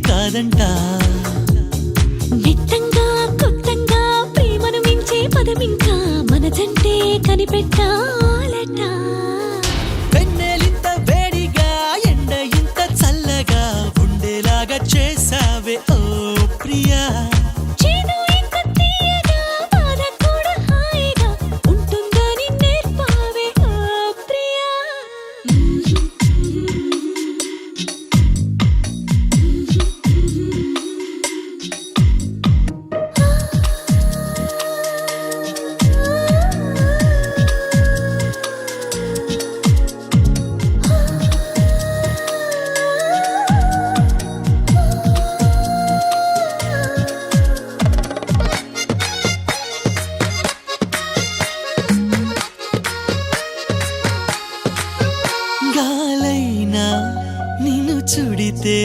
కాదంట నిట్టంగా కొత్తంగా ప్రేమను మించే పదమింకా మనదంటే కనిపెట్టాలట వెన్నెలింత వేడిగా ఎండ ఇంత చల్లగా ఉండేలాగా చేసావే ఓ ప్రియా చేదు ఇంత తీయగా బాధ కూడా హాయిగా ఉంటుందని నేర్పావే ఓ ప్రియా గాలైనా నిన్ను చుడితే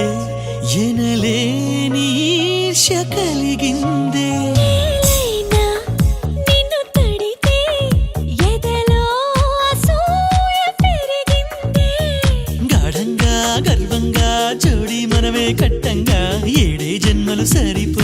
ఎనలేని ఈర్ష్య కలిగిందే నేలైనా నిన్ను తడితే ఎదలో అసూయ పెరిగిందే గాఢంగా గర్వంగా జోడి మనమే కట్టంగా ఏడే జన్మలు సరిపో